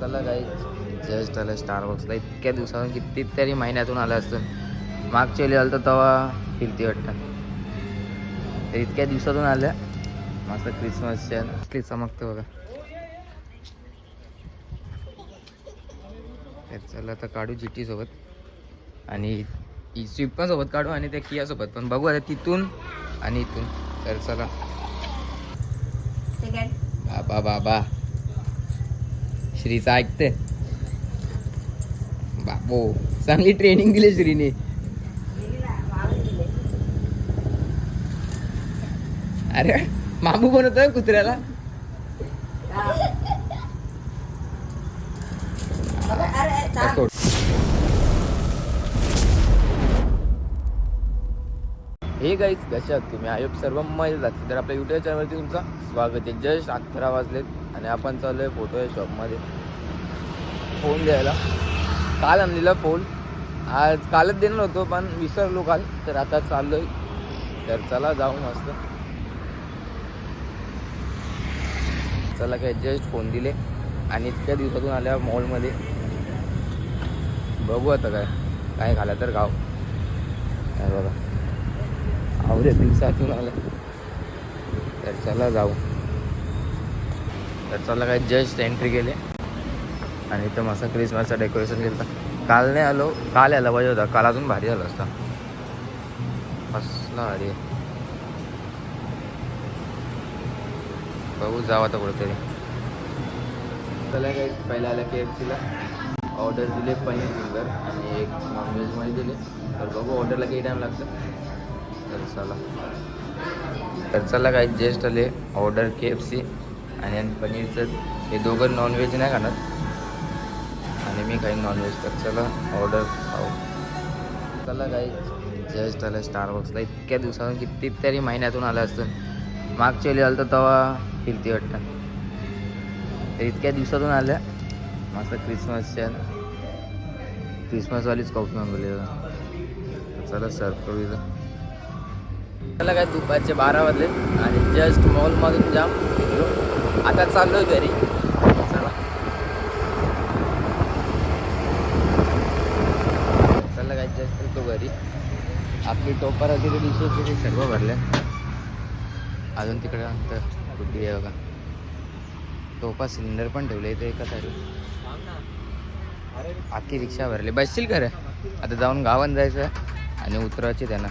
चला काही जस्ट आलं स्टारबक्सला. इतक्या दिवसातून कितीतरी महिन्यातून आलं असतं. मागच्या वेळी आलं तर तेव्हा फिरती वाटतं. तर इतक्या दिवसातून आल्या. मस्त क्रिसमसच्या असली चमकतं बघा. तर चला आता काढू GT सोबत आणि स्विफ्ट पण सोबत काढू आणि त्या किया सोबत पण बघू आता तिथून आणि इथून. तर चला बाबा बाबा श्रीचं ऐकते बाबो. चांगली ट्रेनिंग दिली श्रीने. अरे मामू बनवतोय कुत्र्याला. हे गाईज कशा आहात तुम्ही? आयोग सर्व मजा जाते. तर आपल्या युट्यूब चॅनलवरती तुमचं स्वागत आहे. जस्ट 11 वाजलेत आणि आपण चालू आहे फोटो या शॉपमध्ये फोन द्यायला. काल आणलेला फोन आज कालच देणार होतो पण विसरलो काल. तर आता चाललो आहे. तर चला जाऊ मस्त. चला काय जस्ट फोन दिले आणि इतक्या दिवसातून आल्या मॉलमध्ये. बघू आता काय काय खाला तर गाव काय बघा. आवरे दिवसातून आलं. तर चला जाऊ. तर चला काय जस्ट एंट्री केले आणि इथं मस्त क्रिसमसचं डेकोरेशन केलं. काल नाही आलो, काल यायला पाहिजे होता. काल अजून भारी झालं असता. कसला भारी. बघू जाऊ आता कुठेतरी. चला काय पहिला आला KFCला ऑर्डर दिले पनीर फिंगर आणि एक नॉनव्हेजमध्ये दिले. तर बघू ऑर्डरला किती टाईम लागतं. तर चला काय जस्ट आले ऑर्डर KFC आणि पनीरचं. हे दोघं नॉनव्हेज नाही खाणार आणि मी काही नॉनव्हेज. तर चला ऑर्डर खाऊ. चला काय जस्ट आलं स्टारबक्सला. इतक्या दिवसातून कितीतरी महिन्यातून आलं असतं. मागच्या वेळी आलं तर तेव्हा फिरती वाटतं. तर इतक्या दिवसातून आल्या. मस्त क्रिसमसवालीच कॉफी मागवली. चला सर्व करूया. चला काय दुपारचे 12 वाजले आणि जस्ट मॉलमधून जाम फिरलो. आता चाललो घरी. चला चला काय जस्ट तो घरी. आपली टोपर वगैरे डिशेस सर्व भरले. अजून तिकडे नंतर कुठे आहे बघा. टोपा सिलेंडर पण ठेवले इथे एका साईड. आखी रिक्षा भरली. बसशील का रे? आता जाऊन गावात जायचं आणि उतरायची त्यांना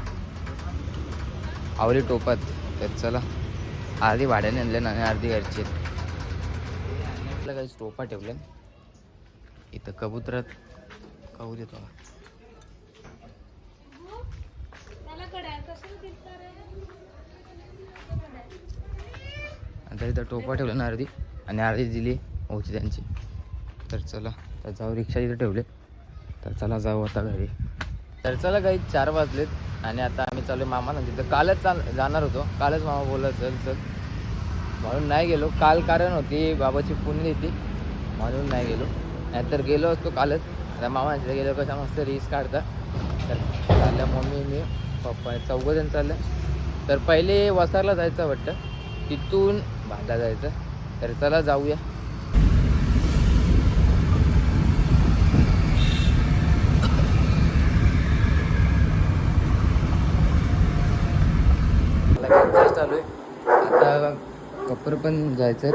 आवली टोपात. तर चला अर्धी भाड्याने आणले आणि अर्धी घरची. आपल्या काही टोपा ठेवल्या इथं. कबुतरात खाऊ देतो. आता इथं टोपा ठेवला ना अर्धी आणि अर्धी दिली होती त्यांची. तर चला तर जाऊ. रिक्षा इथं ठेवले. तर चला जाऊ आता घरी. तर चला काही 4 वाजलेत आणि आता आम्ही चालू मामाला तिथं. कालच जाणार होतो. कालच मामा बोलला चल चल म्हणून नाही गेलो. काल कारण होती बाबाची पुण्यतिथी म्हणून नाही गेलो. नाहीतर गेलो असतो कालच. आता मामा तिथे गेलो कशा मस्त रील्स काढता. तर चालल्या मम्मी मी पप्पा 4 जण चाललं. तर पहिले वसारला जायचं वाटतं. तिथून भांडा जायचं. तर चला जाऊया. जस्ट आलो आहे. आता कपर पण जायचं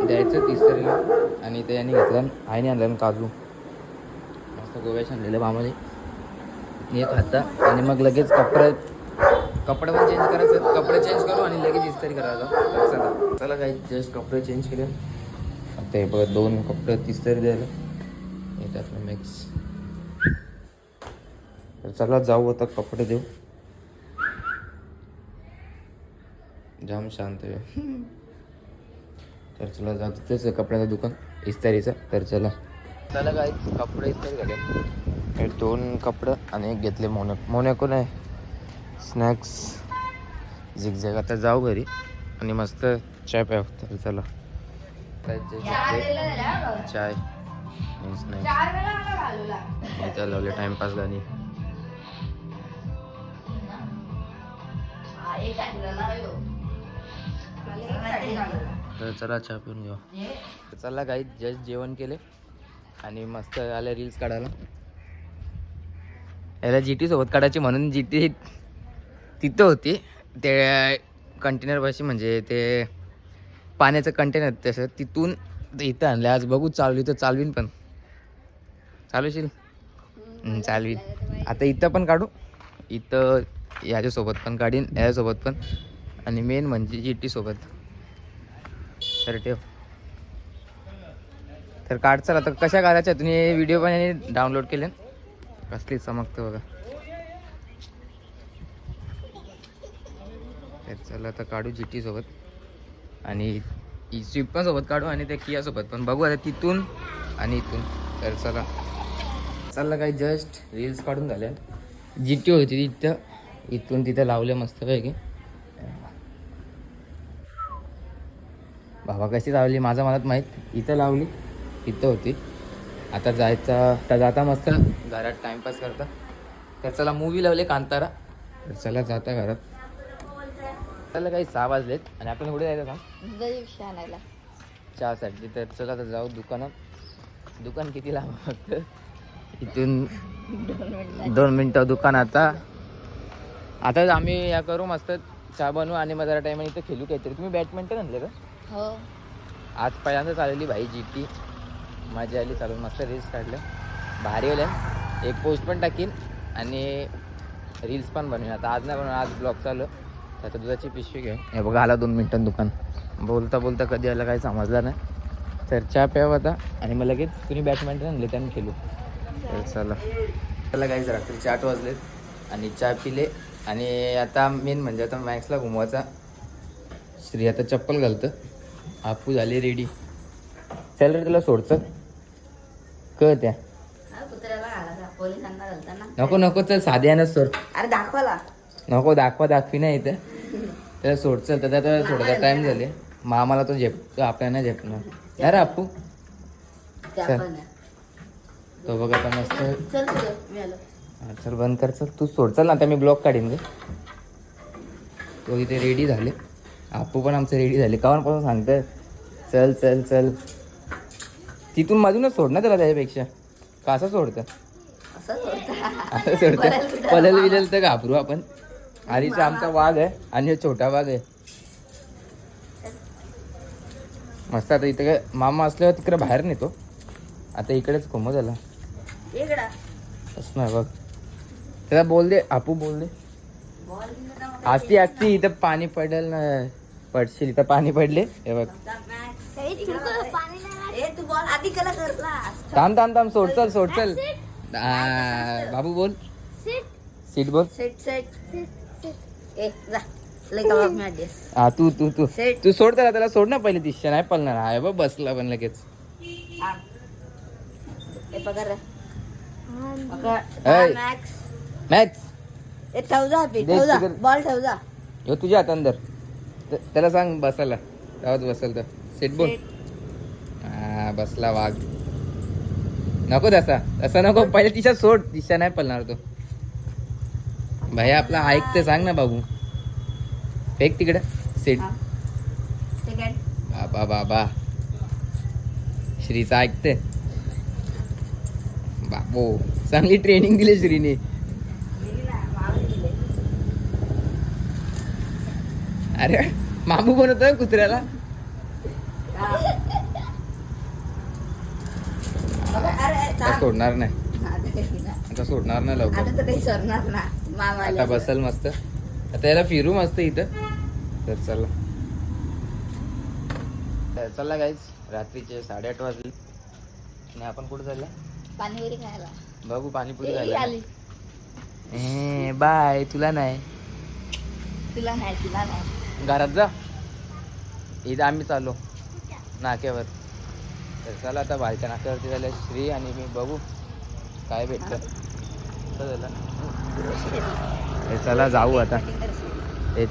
द्यायचं 30 तारीखला. आणि ते यांनी घेतलं आईने आणलं काजू. मस्त गोव्याशी आणलेलं मामाने. एक खाता आणि मग लगेच कपडे पण चेंज करायचं. कपडे चेंज करू आणि लगेच इस्त्री करायचं. चला चला काही जस्ट कपडे चेंज केले. आता हे बघा 2 कपडे इस्त्री द्यायला येतात ना मिक्स. तर चला जाऊ आता कपडे देऊ. जाम शांत आहे. तर चला जातो तेच कपड्याचं दुकान इस्तारीचं. तर चला चला काय कपडे इस्तारी झाले. 2 कपडे आणि एक घेतले मोनॅको नाही स्नॅक्स झिगझॅग. आता जाऊ घरी आणि मस्त चाय प्याव. तर चला चाय स्नॅक्स लावले टाइमपास गाणी. तर चला चहा पिऊन घेऊ. चला काही जस्ट जेवण केले आणि मस्त आलं रील्स काढायला. याला GT सोबत काढायची म्हणून GT तिथं होती ते कंटेनरपाशी, म्हणजे ते पाण्याचं कंटेनर तसं तिथून इथं आणलं. आज बघू चालू तर चालवीन, पण चालूशील चालवीन. आता इथं पण काढू, इथं याच्यासोबत पण काढीन, याच्यासोबत पण, आणि मेन म्हणजे GT सोबत. तर ठेव तर काढ. चला आता कशा काढायच्या तुम्ही व्हिडिओ पण डाउनलोड केले. कसली चमकतं बघा. तर चला आता काढू GT सोबत, आणि स्विफ्ट पण सोबत काढू, आणि त्या किया सोबत पण. बघू आता तिथून आणि इथून. तर चला चाललं काही जस्ट रील्स काढून झाल्या. GT होती तिथं, इथून तिथं लावले मस्त पैकी. बाबा कशी लावली माझं मलाच माहीत. इथं लावली, इथं होती. आता जाता मस्त घरात टाइमपास करता. तर चला मूवी लावले कांतारा. तर चला जाता घरात. चला काही 6 वाजलेत आणि आपण कुठे जायचं का आणायला चहासाठी. तर चला आता जाऊ दुकानात. दुकान किती लांब फक्त इथून 2 मिनटं दुकान. आता आम्ही या करू मस्त चहा बनवू आणि मग जरा टाइम इथं खेळू काहीतरी. तुम्ही बॅडमिंटन आणले का? हो. आज पहिल्यांदा चालवली भाई GT. मजा आली चालून. मस्त रील्स काढल्या भारी होल्या. एक पोस्ट पण टाकीन आणि रील्स पण बनवेन. आता आज नाही बनवून, आज ब्लॉग चालू. आता दुधाची पिशवी घे. हे बघा आला 2 मिनटां दुकान. बोलता बोलता कधी आला काही समजलं नाही. तर चहा प्याव आता आणि मग लगेच तुम्ही बॅडमिंटन आणले त्याने खेळू. तर चला काही रात्री 8 वाजलेत आणि चहा पिले. आणि आता मेन म्हणजे आता मॅक्सला घुमवायचा. श्री आता चप्पल घालतं. आपू झाले रेडी. चल रे तुला सोडचं त्या नको चल साधे आहे ना सोड. अरे दाखवाला नको दाखवी नाही इथं. त्याला सोड. चल त्याचा सोडायचा टाइम झाले. मामाला तो झेपतो, आपल्याला झेपणार अरे आपू. चल तो बघा आता मस्त. चल बंद कर. चल तू सोड. चल ना आता मी ब्लॉग काढीन गे. तो इथे रेडी झाले. आपू पण आमचं रेडी झाले. कावांपासून सांगतं चल चल चल. तिथून मधूनच सोड ना त्याला. त्याच्यापेक्षा का असं सोडतं? असं सोडतं. पलल विलल तर घाबरू आपण. आरीचा आमचा वाघ आहे आणि हे छोटा वाघ आहे मस्त. आता इथं काय मामा असल्यावर तिकडे बाहेर नेतो. आता इकडेच घुमो झाला असं नाही बघ. त्याला बोल दे आपू, बोल दे. असती इथं पाणी पडेल ना. पडशील इथं पाणी पडले. हे बघ थांब सोड चल. बाबू बोल. सीट बोल. हा तू सोड त्याला सोड ना पहिले. दिशा नाही पळणार. आहे बघ बसला पण लगेच. Max ball ठेवजा. यो तुझ्या हात अंदर. त्याला सांग बसायला. बसल तर सीट बोल. हा बसला वाघ. नको तसा नको. पहिले तिच्या सोड. दिशा नाही पळणार तो. भाई आपला ऐकते सांग ना बाबू. फेक तिकडे सीट. बाबा श्रीचा ऐकते. बाबू चांगली ट्रेनिंग दिली श्रीने. अरे मामू बनवतोय कुत्र्याला. सोडणार नाही. आता सोडणार नाही लवकर. आता बसल मस्त. आता याला फिरू मस्त इथं. तर चला गाईज रात्रीचे 8:30 वाजले आणि आपण कुठे चालला? पाणीपुरी खायला. बघू पाणीपुरी खायला. बाय. तुला नाही घरात जा. इथं आम्ही चालू नाक्यावर. तर चला आता बाहेरच्या नाक्यावरती झालं श्री आणि मी. बघू काय भेटतं. चला जाऊ आता. तेच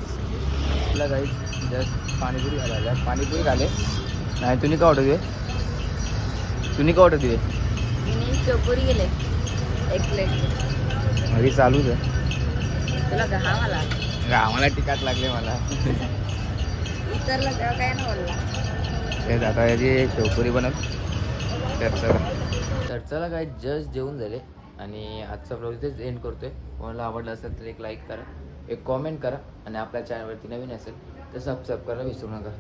तुला जाईल जस्ट पाणीपुरी घालायला. पाणीपुरी झाले नाही. तुम्ही का ऑर्डर दिवे? चोपुरी गेले 1 प्लेट. अरे चालूच आहे. तुला गावाला तिखट लागले मला. उतरला तेव्हा काय ना बोलला. तेच आता याची शेवपुरी बनव. तर चला तर चला काय जस्ट जेवून झाले आणि आजचा ब्लॉग इथेच एंड करतोय. कोणाला आवडलं असेल तर एक लाईक करा, एक कॉमेंट करा आणि आपल्या चॅनलवरती नवीन असेल तर सबस्क्राईब करायला विसरू नका.